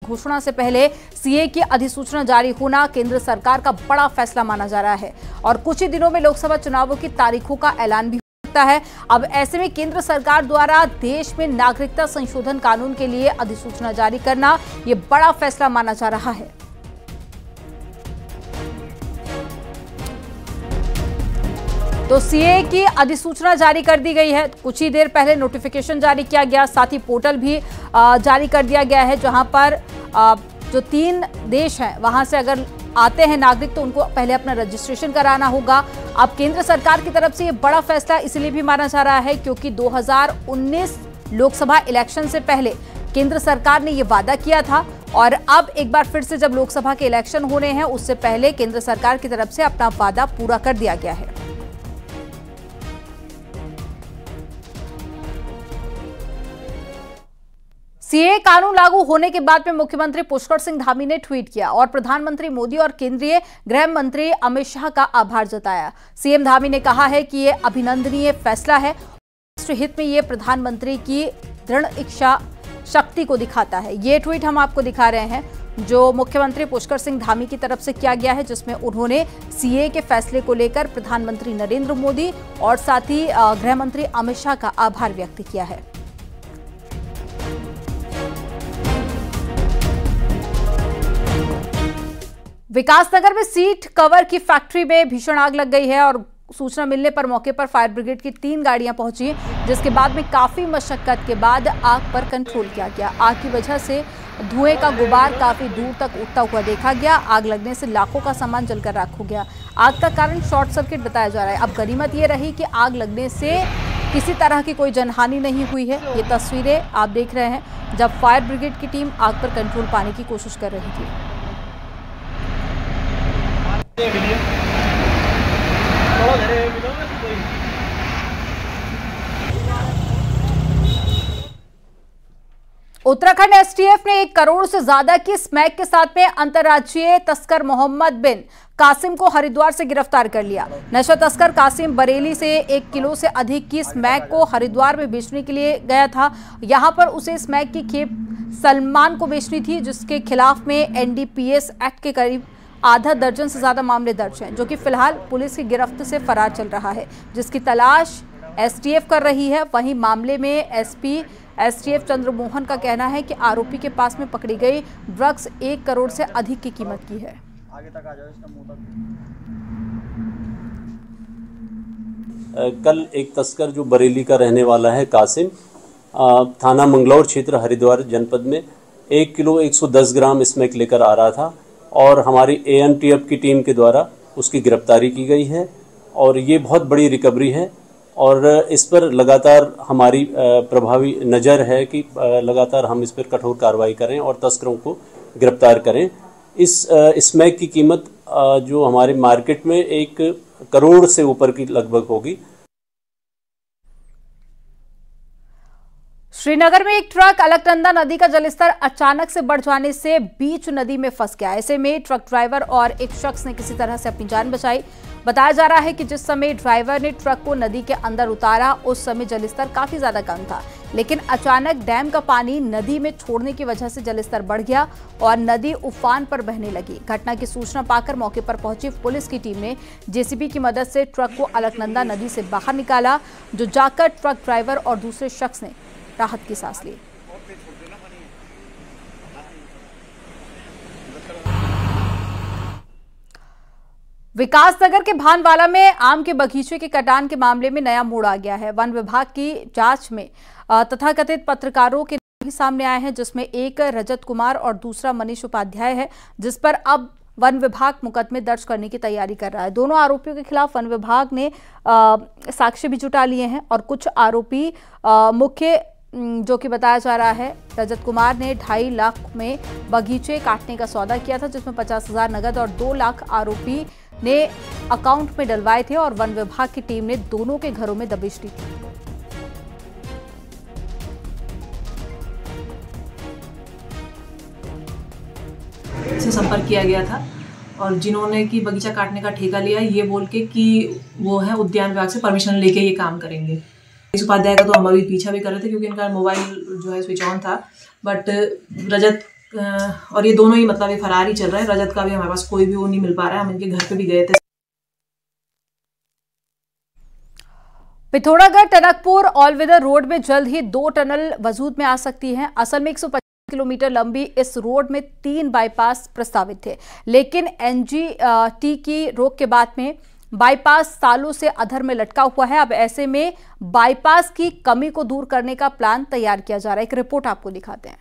घोषणा से पहले सीए की अधिसूचना जारी होना केंद्र सरकार का बड़ा फैसला माना जा रहा है और कुछ ही दिनों में लोकसभा चुनावों की तारीखों का ऐलान भी हो सकता है। अब ऐसे में केंद्र सरकार द्वारा देश में नागरिकता संशोधन कानून के लिए अधिसूचना जारी करना यह बड़ा फैसला माना जा रहा है। तो सीए की अधिसूचना जारी कर दी गई है। कुछ ही देर पहले नोटिफिकेशन जारी किया गया, साथ ही पोर्टल भी जारी कर दिया गया है, जहां पर जो 3 देश हैं वहां से अगर आते हैं नागरिक तो उनको पहले अपना रजिस्ट्रेशन कराना होगा। अब केंद्र सरकार की तरफ से ये बड़ा फैसला इसलिए भी माना जा रहा है क्योंकि 2019 लोकसभा इलेक्शन से पहले केंद्र सरकार ने ये वादा किया था और अब एक बार फिर से जब लोकसभा के इलेक्शन होने हैं उससे पहले केंद्र सरकार की तरफ से अपना वादा पूरा कर दिया गया है। सीए कानून लागू होने के बाद में मुख्यमंत्री पुष्कर सिंह धामी ने ट्वीट किया और प्रधानमंत्री मोदी और केंद्रीय गृह मंत्री अमित शाह का आभार जताया। सीएम धामी ने कहा है कि यह अभिनंदनीय फैसला है। राष्ट्र हित में यह प्रधानमंत्री की दृढ़ इच्छा शक्ति को दिखाता है। ये ट्वीट हम आपको दिखा रहे हैं जो मुख्यमंत्री पुष्कर सिंह धामी की तरफ से किया गया है, जिसमें उन्होंने सीए के फैसले को लेकर प्रधानमंत्री नरेंद्र मोदी और साथ ही गृह मंत्री अमित शाह का आभार व्यक्त किया है। विकासनगर में सीट कवर की फैक्ट्री में भीषण आग लग गई है और सूचना मिलने पर मौके पर फायर ब्रिगेड की 3 गाड़ियां पहुंची, जिसके बाद में काफी मशक्कत के बाद आग पर कंट्रोल किया गया। आग की वजह से धुएं का गुबार काफी दूर तक उठता हुआ देखा गया। आग लगने से लाखों का सामान जलकर राख हो गया। आग का कारण शॉर्ट सर्किट बताया जा रहा है। अब गनीमत ये रही कि आग लगने से किसी तरह की कोई जनहानि नहीं हुई है। ये तस्वीरें आप देख रहे हैं जब फायर ब्रिगेड की टीम आग पर कंट्रोल पाने की कोशिश कर रही थी। उत्तराखंड एसटीएफ ने 1 करोड़ से ज्यादा की स्मैक के साथ में अंतर्राज्यीय तस्कर मोहम्मद बिन कासिम को हरिद्वार से गिरफ्तार कर लिया। नशा तस्कर कासिम बरेली से 1 किलो से अधिक की स्मैक को हरिद्वार में बेचने के लिए गया था। यहां पर उसे स्मैक की खेप सलमान को बेचनी थी, जिसके खिलाफ में एनडीपीएस एक्ट के करीब आधा दर्जन से ज्यादा मामले दर्ज हैं, जो कि फिलहाल पुलिस की गिरफ्त से फरार चल रहा है, जिसकी तलाश एसटीएफ कर रही है। वहीं मामले में एसपी एसटीएफ चंद्रमोहन का कहना है कि आरोपी के पास में पकड़ी गई ड्रग्स 1 करोड़ से अधिक की कीमत की है। आगे तक आ जाओ इसका मुंह तक। कल एक तस्कर जो बरेली का रहने वाला है कासिम, थाना मंगलौर क्षेत्र हरिद्वार जनपद में 1 किलो 110 ग्राम स्मैक लेकर आ रहा था और हमारी एएनटीएफ की टीम के द्वारा उसकी गिरफ्तारी की गई है और ये बहुत बड़ी रिकवरी है और इस पर लगातार हमारी प्रभावी नज़र है कि लगातार हम इस पर कठोर कार्रवाई करें और तस्करों को गिरफ्तार करें। इस स्मैक की कीमत जो हमारे मार्केट में 1 करोड़ से ऊपर की लगभग होगी। श्रीनगर में एक ट्रक अलकनंदा नदी का जलस्तर अचानक से बढ़ जाने से बीच नदी में फंस गया। ऐसे में ट्रक ड्राइवर और एक शख्स ने किसी तरह से अपनी जान बचाई। बताया जा रहा है कि जिस समय ड्राइवर ने ट्रक को नदी के अंदर उतारा उस समय जलस्तर काफी ज्यादा कम था, लेकिन अचानक डैम का पानी नदी में छोड़ने की वजह से जलस्तर बढ़ गया और नदी उफान पर बहने लगी। घटना की सूचना पाकर मौके पर पहुंची पुलिस की टीम ने जेसीबी की मदद से ट्रक को अलकनंदा नदी से बाहर निकाला, जो जाकर ट्रक ड्राइवर और दूसरे शख्स ने राहत की सांस ली। विकासनगर के भानवाला में आम के बगीचे के कटान के मामले में नया मोड़ आ गया है। वन विभाग की जांच में तथाकथित पत्रकारों के भी सामने आए हैं, जिसमें एक रजत कुमार और दूसरा मनीष उपाध्याय है, जिस पर अब वन विभाग मुकदमे दर्ज करने की तैयारी कर रहा है। दोनों आरोपियों के खिलाफ वन विभाग ने साक्ष्य भी जुटा लिए हैं और कुछ आरोपी मुख्य जो कि बताया जा रहा है रजत कुमार ने 2.5 लाख में बगीचे काटने का सौदा किया था, जिसमें 50,000 नगद और 2 लाख आरोपी ने अकाउंट में डलवाए थे और वन विभाग की टीम ने दोनों के घरों में दबिश दी थी। से संपर्क किया गया था और जिन्होंने की बगीचा काटने का ठेका लिया ये बोल के कि वो है उद्यान विभाग से परमिशन लेके ये काम करेंगे। इस उपाध्याय का तो हम अभी पीछा भी कर रहे थे क्योंकि इनका मोबाइल जो है स्विच ऑन था, बट रजत और ये दोनों ही मतलब ये फरार ही चल रहा है। रजत का भी हमारे पास कोई भी वो नहीं मिल पा रहा है। हम इनके घर पे भी गए थे। Pithoragarh Tanakpur all weather road में जल्द ही 2 टनल वजूद में आ सकती हैं। असल में 125 किलोमीटर लंबी इस रोड में 3 बाईपास प्रस्तावित थे, लेकिन एनजीटी की रोक के बाद में बाईपास सालों से अधर में लटका हुआ है। अब ऐसे में बाईपास की कमी को दूर करने का प्लान तैयार किया जा रहा है। एक रिपोर्ट आपको दिखाते हैं।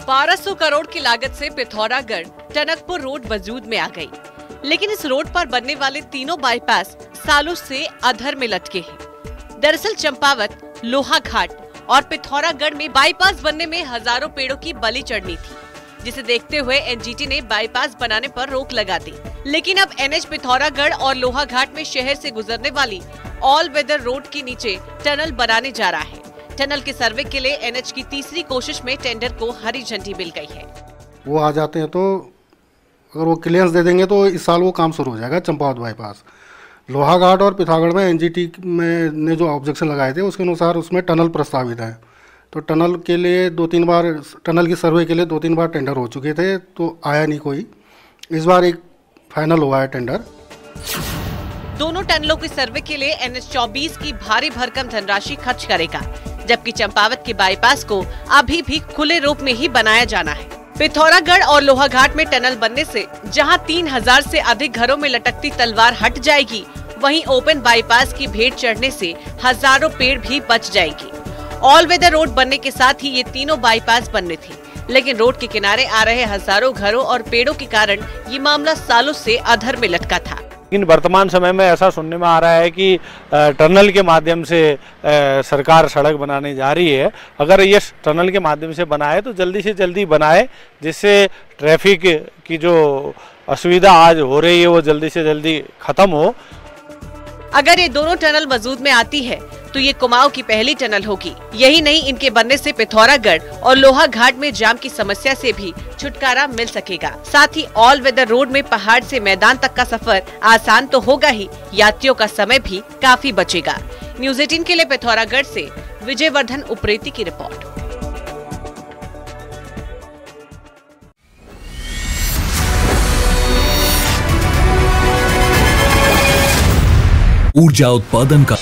₹1200 करोड़ की लागत से पिथौरागढ़ टनकपुर रोड वजूद में आ गई, लेकिन इस रोड पर बनने वाले तीनों बाईपास सालों से अधर में लटके हैं। दरअसल चंपावत, लोहाघाट और पिथौरागढ़ में बाईपास बनने में हजारों पेड़ों की बलि चढ़नी थी, जिसे देखते हुए एनजीटी ने बाईपास बनाने पर रोक लगा दी। लेकिन अब एनएच पिथौरागढ़ और लोहाघाट में शहर से गुजरने वाली ऑल वेदर रोड के नीचे टनल बनाने जा रहा है। टनल के सर्वे के लिए एनएच की तीसरी कोशिश में टेंडर को हरी झंडी मिल गई है। वो आ जाते हैं तो अगर वो क्लियरेंस दे देंगे तो इस साल वो काम शुरू हो जाएगा। चंपावत बाईपास, लोहाघाट और पिथौरागढ़ में एनजीटी में ने जो ऑब्जेक्शन लगाए थे उसके अनुसार उसमें टनल प्रस्तावित है। तो टनल के लिए 2-3 बार, टनल की सर्वे के लिए 2-3 बार टेंडर हो चुके थे, तो आया नहीं कोई। इस बार एक फाइनल हुआ है टेंडर। दोनों टनलों की सर्वे के लिए एनएच 24 की भारी भरकम धनराशि खर्च करेगा, जबकि चंपावत के बाईपास को अभी भी खुले रूप में ही बनाया जाना है। पिथौरागढ़ और लोहाघाट में टनल बनने से जहां 3000 से अधिक घरों में लटकती तलवार हट जाएगी, वहीं ओपन बाईपास की भेंट चढ़ने से हजारों पेड़ भी बच जाएंगे। ऑल वेदर रोड बनने के साथ ही ये तीनों बाईपास बनने थे, लेकिन रोड के किनारे आ रहे हजारों घरों और पेड़ों के कारण ये मामला सालों से अधर में लटका था। लेकिन वर्तमान समय में ऐसा सुनने में आ रहा है कि टनल के माध्यम से सरकार सड़क बनाने जा रही है। अगर ये टनल के माध्यम से बनाए तो जल्दी से जल्दी बनाए, जिससे ट्रैफिक की जो असुविधा आज हो रही है वो जल्दी से जल्दी खत्म हो। अगर ये दोनों टनल वजूद में आती है तो ये कुमाऊं की पहली टनल होगी। यही नहीं, इनके बनने से पिथौरागढ़ और लोहाघाट में जाम की समस्या से भी छुटकारा मिल सकेगा। साथ ही ऑल वेदर रोड में पहाड़ से मैदान तक का सफर आसान तो होगा ही, यात्रियों का समय भी काफी बचेगा। न्यूज़ 18 के लिए पिथौरागढ़ से विजयवर्धन उप्रेती की रिपोर्ट। ऊर्जा उत्पादन का